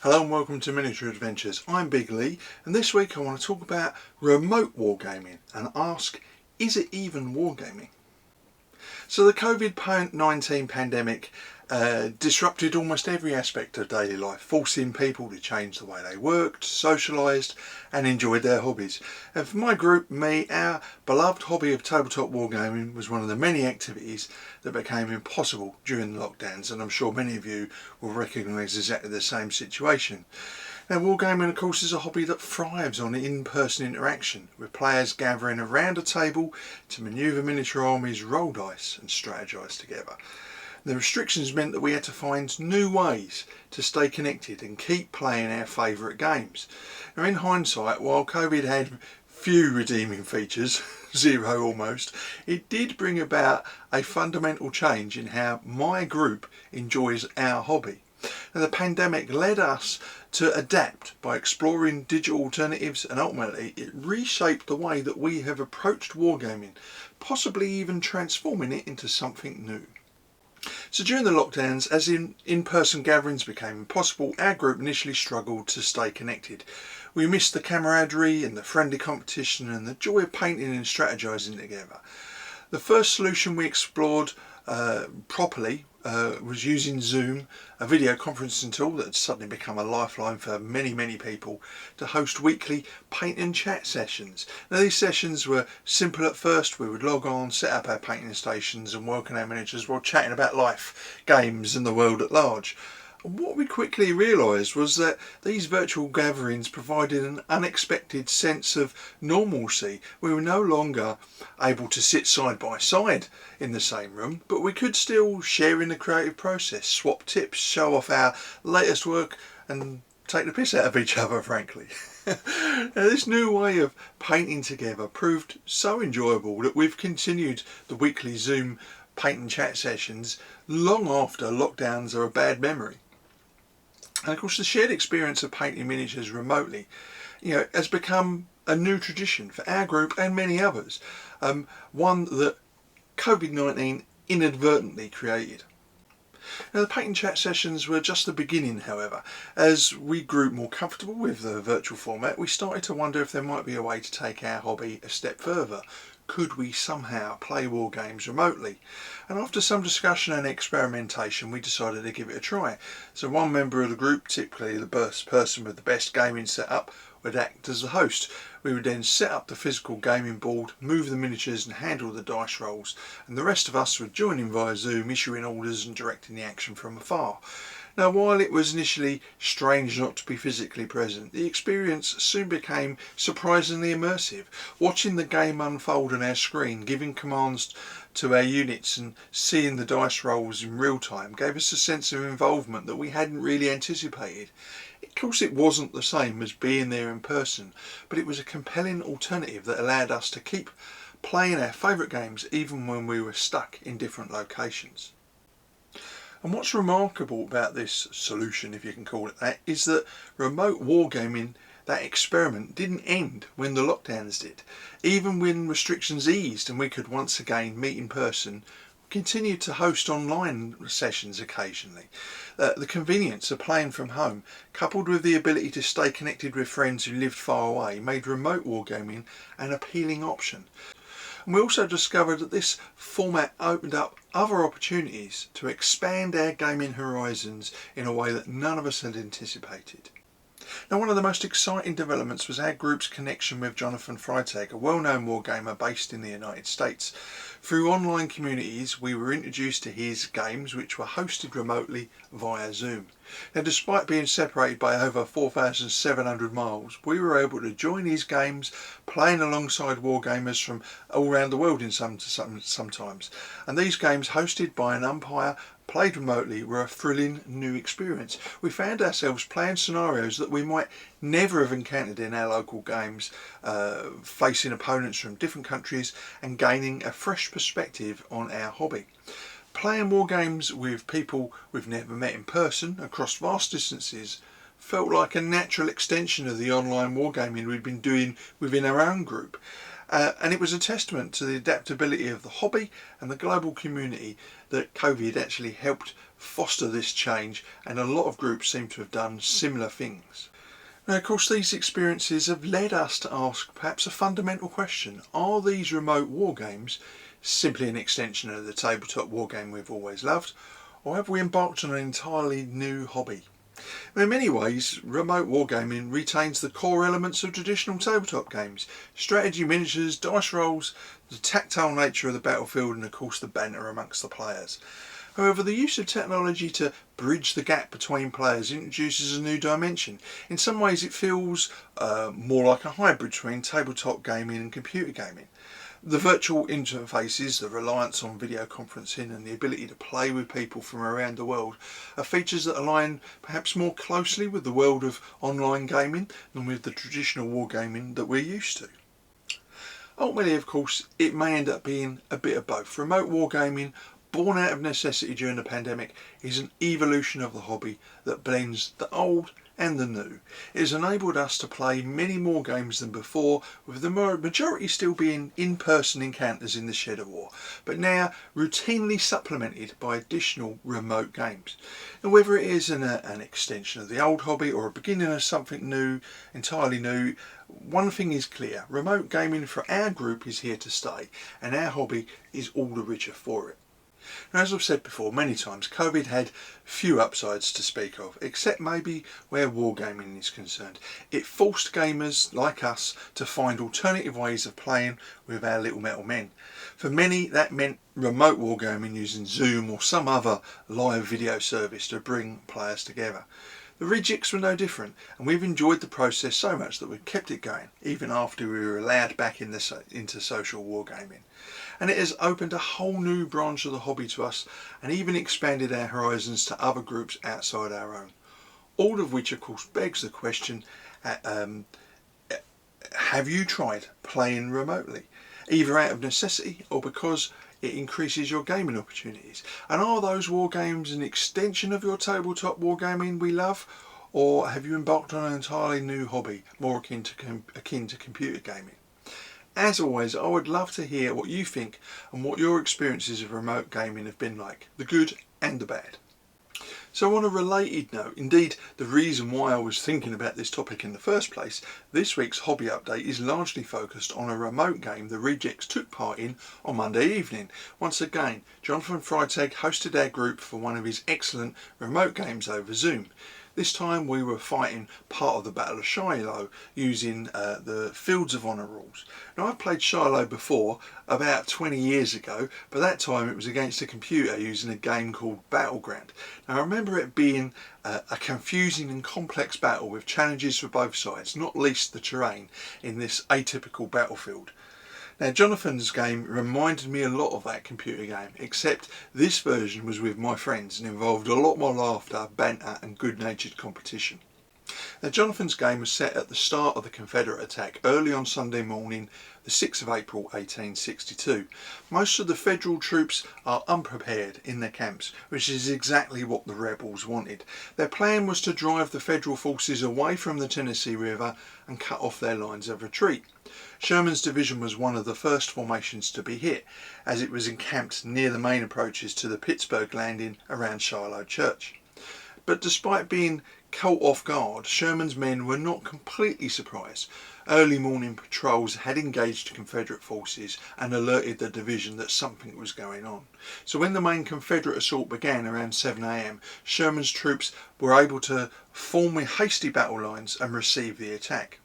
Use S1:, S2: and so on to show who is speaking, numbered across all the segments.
S1: Hello and welcome to Miniature Adventures. I'm Big Lee and this week I want to talk about remote wargaming and ask, is it even wargaming? So the COVID-19 pandemic disrupted almost every aspect of daily life, forcing people to change the way they worked, socialised and enjoyed their hobbies. And for my group, our beloved hobby of tabletop wargaming was one of the many activities that became impossible during the lockdowns, and I'm sure many of you will recognise exactly the same situation. Now, wargaming of course is a hobby that thrives on in-person interaction, with players gathering around a table to manoeuvre miniature armies, roll dice and strategise together. The restrictions meant that we had to find new ways to stay connected and keep playing our favourite games. Now, in hindsight, while COVID had few redeeming features, zero almost, it did bring about a fundamental change in how my group enjoys our hobby. Now, the pandemic led us to adapt by exploring digital alternatives, and ultimately it reshaped the way that we have approached wargaming, possibly even transforming it into something new. So during the lockdowns, as in-person gatherings became impossible, our group initially struggled to stay connected. We missed the camaraderie and the friendly competition and the joy of painting and strategising together. The first solution we explored properly was using Zoom, a video conferencing tool that had suddenly become a lifeline for many people, to host weekly paint and chat sessions. Now, these sessions were simple at first. We would log on, set up our painting stations and work on our miniatures while chatting about life, games and the world at large. And what we quickly realised was that these virtual gatherings provided an unexpected sense of normalcy. We were no longer able to sit side by side in the same room, but we could still share in the creative process, swap tips, show off our latest work and take the piss out of each other, frankly. Now, this new way of painting together proved so enjoyable that we've continued the weekly Zoom paint and chat sessions long after lockdowns are a bad memory. And of course, the shared experience of painting miniatures remotely, has become a new tradition for our group and many others. One that COVID-19 inadvertently created. Now, the paint and chat sessions were just the beginning, however. As we grew more comfortable with the virtual format, we started to wonder if there might be a way to take our hobby a step further. Could we somehow play war games remotely? And after some discussion and experimentation, we decided to give it a try. So one member of the group, typically the person with the best gaming setup, would act as the host. We would then set up the physical gaming board, move the miniatures and handle the dice rolls, and the rest of us would join in via Zoom, issuing orders and directing the action from afar. Now, while it was initially strange not to be physically present, the experience soon became surprisingly immersive. Watching the game unfold on our screen, giving commands to our units and seeing the dice rolls in real time gave us a sense of involvement that we hadn't really anticipated. Of course, it wasn't the same as being there in person, but it was a compelling alternative that allowed us to keep playing our favourite games even when we were stuck in different locations. And what's remarkable about this solution, if you can call it that, is that remote wargaming, that experiment, didn't end when the lockdowns did. Even when restrictions eased and we could once again meet in person, we continued to host online sessions occasionally. The convenience of playing from home, coupled with the ability to stay connected with friends who lived far away, made remote wargaming an appealing option. And we also discovered that this format opened up other opportunities to expand our gaming horizons in a way that none of us had anticipated. Now, one of the most exciting developments was our group's connection with Jonathan Freitag, a well-known wargamer based in the United States. Through online communities, we were introduced to his games, which were hosted remotely via Zoom. Now, despite being separated by over 4,700 miles, we were able to join his games, playing alongside wargamers from all around the world sometimes. And these games, hosted by an umpire, played remotely, were a thrilling new experience. We found ourselves playing scenarios that we might never have encountered in our local games, facing opponents from different countries and gaining a fresh perspective on our hobby. Playing war games with people we've never met in person across vast distances felt like a natural extension of the online wargaming we'd been doing within our own group. And it was a testament to the adaptability of the hobby and the global community that COVID actually helped foster this change, and a lot of groups seem to have done similar things. Now, of course, these experiences have led us to ask perhaps a fundamental question: are these remote war games simply an extension of the tabletop war game we've always loved, or have we embarked on an entirely new hobby? In many ways, remote wargaming retains the core elements of traditional tabletop games: strategy, miniatures, dice rolls, the tactile nature of the battlefield, and of course the banter amongst the players. However, the use of technology to bridge the gap between players introduces a new dimension. In some ways it feels more like a hybrid between tabletop gaming and computer gaming. The virtual interfaces, the reliance on video conferencing, and the ability to play with people from around the world are features that align perhaps more closely with the world of online gaming than with the traditional wargaming that we're used to. Ultimately, of course, it may end up being a bit of both. Remote wargaming, born out of necessity during the pandemic, is an evolution of the hobby that blends the old and the new. It has enabled us to play many more games than before, with the majority still being in-person encounters in the shed of war, but now routinely supplemented by additional remote games. And whether it is an extension of the old hobby or a beginning of something new, entirely new, one thing is clear: remote gaming for our group is here to stay, and our hobby is all the richer for it. Now, as I've said before many times, COVID had few upsides to speak of, except maybe where wargaming is concerned. It forced gamers like us to find alternative ways of playing with our little metal men. For many, that meant remote wargaming using Zoom or some other live video service to bring players together. The rejigs were no different, and we've enjoyed the process so much that we've kept it going, even after we were allowed back into social wargaming. And it has opened a whole new branch of the hobby to us, and even expanded our horizons to other groups outside our own. All of which, of course, begs the question, have you tried playing remotely, either out of necessity or because it increases your gaming opportunities? And are those war games an extension of your tabletop wargaming we love, or have you embarked on an entirely new hobby, more akin to computer gaming? As always, I would love to hear what you think and what your experiences of remote gaming have been like, the good and the bad. So on a related note, indeed the reason why I was thinking about this topic in the first place, this week's hobby update is largely focused on a remote game the Rejects took part in on Monday evening. Once again, Jonathan Freitag hosted our group for one of his excellent remote games over Zoom. This time we were fighting part of the Battle of Shiloh using the Fields of Honour rules. Now, I've played Shiloh before, about 20 years ago, but that time it was against a computer using a game called Battleground. Now, I remember it being a confusing and complex battle with challenges for both sides, not least the terrain in this atypical battlefield. Now, Jonathan's game reminded me a lot of that computer game, except this version was with my friends and involved a lot more laughter, banter and good-natured competition. Now, Jonathan's game was set at the start of the Confederate attack, early on Sunday morning, the 6th of April 1862. Most of the Federal troops are unprepared in their camps, which is exactly what the rebels wanted. Their plan was to drive the Federal forces away from the Tennessee River and cut off their lines of retreat. Sherman's division was one of the first formations to be hit, as it was encamped near the main approaches to the Pittsburgh landing around Shiloh Church. But despite being caught off guard, Sherman's men were not completely surprised. Early morning patrols had engaged Confederate forces and alerted the division that something was going on. So when the main Confederate assault began around 7 AM, Sherman's troops were able to form with hasty battle lines and receive the attack.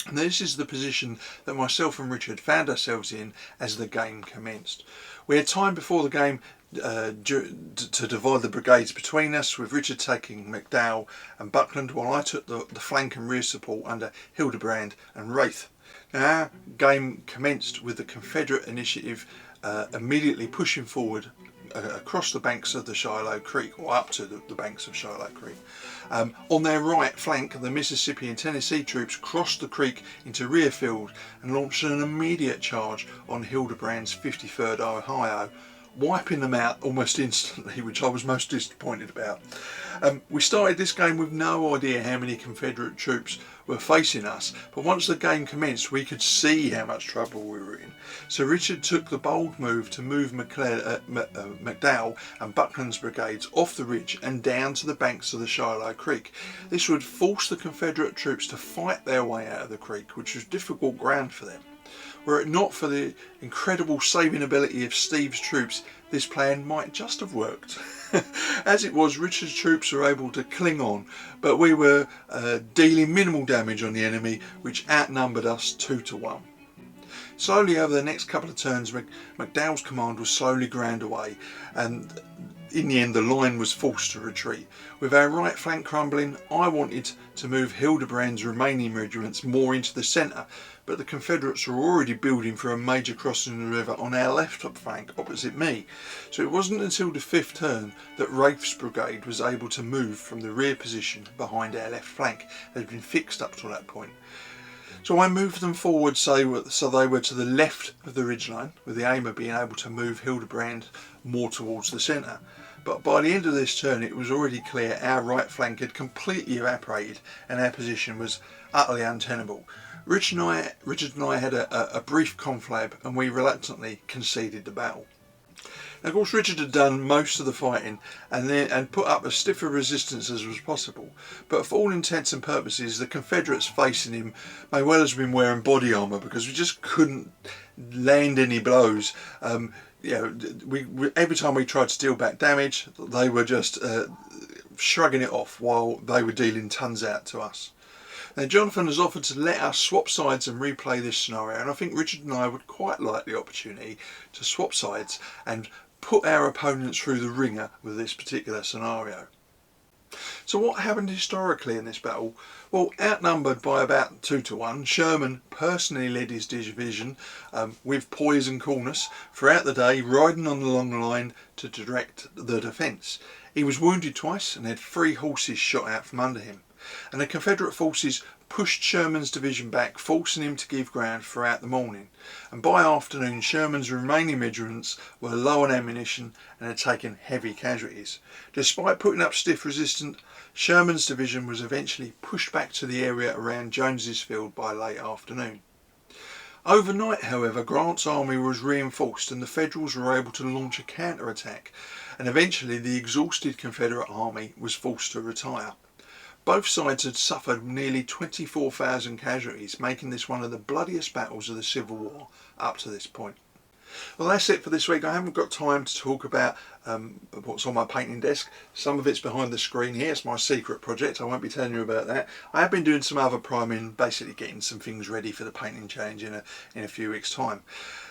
S1: And this is the position that myself and Richard found ourselves in as the game commenced. We had time before the game to divide the brigades between us, with Richard taking McDowell and Buckland, while I took the flank and rear support under Hildebrand and Wraith. Now, our game commenced with the Confederate initiative immediately pushing forward across the banks of the Shiloh Creek, or up to the banks of Shiloh Creek. On their right flank, the Mississippi and Tennessee troops crossed the creek into rear field and launched an immediate charge on Hildebrand's 53rd Ohio, wiping them out almost instantly, which I was most disappointed about. We started this game with no idea how many Confederate troops were facing us, but once the game commenced we could see how much trouble we were in. So Richard took the bold move to move McDowell and Buckland's brigades off the ridge and down to the banks of the Shiloh Creek. This would force the Confederate troops to fight their way out of the creek, which was difficult ground for them. Were it not for the incredible saving ability of Steve's troops, this plan might just have worked. As it was, Richard's troops were able to cling on, but we were dealing minimal damage on the enemy, which outnumbered us 2-1. Slowly over the next couple of turns, McDowell's command was slowly ground away, and in the end the line was forced to retreat. With our right flank crumbling, I wanted to move Hildebrand's remaining regiments more into the centre, but the Confederates were already building for a major crossing of the river on our left flank opposite me. So it wasn't until the 5th turn that Rafe's brigade was able to move from the rear position behind our left flank that had been fixed up to that point. So I moved them forward so they were to the left of the ridgeline, with the aim of being able to move Hildebrand more towards the centre. But by the end of this turn it was already clear our right flank had completely evaporated and our position was utterly untenable. Richard and I had a brief conflab and we reluctantly conceded the battle. Now, of course, Richard had done most of the fighting and put up as stiff a resistance as was possible, but for all intents and purposes the Confederates facing him may well have been wearing body armour, because we just couldn't land any blows. Every time we tried to deal back damage, they were just shrugging it off while they were dealing tons out to us. Now, Jonathan has offered to let us swap sides and replay this scenario, and I think Richard and I would quite like the opportunity to swap sides and put our opponents through the ringer with this particular scenario. So what happened historically in this battle? Well, outnumbered by about 2-1, Sherman personally led his division with poise and coolness throughout the day, riding on the long line to direct the defence. He was wounded twice and had 3 horses shot out from under him, and the Confederate forces pushed Sherman's division back, forcing him to give ground throughout the morning. And by afternoon, Sherman's remaining regiments were low on ammunition and had taken heavy casualties. Despite putting up stiff resistance, Sherman's division was eventually pushed back to the area around Jones's Field by late afternoon. Overnight, however, Grant's army was reinforced and the Federals were able to launch a counter-attack, and eventually the exhausted Confederate army was forced to retire. Both sides had suffered nearly 24,000 casualties, making this one of the bloodiest battles of the Civil War up to this point. Well, that's it for this week. I haven't got time to talk about what's on my painting desk. Some of it's behind the screen here. It's my secret project. I won't be telling you about that. I have been doing some other priming, basically getting some things ready for the painting challenge in a few weeks' time.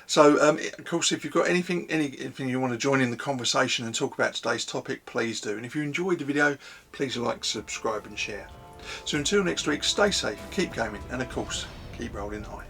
S1: So, of course, if you've got anything you want to join in the conversation and talk about today's topic, please do. And if you enjoyed the video, please like, subscribe and share. So until next week, stay safe, keep gaming, and of course, keep rolling high.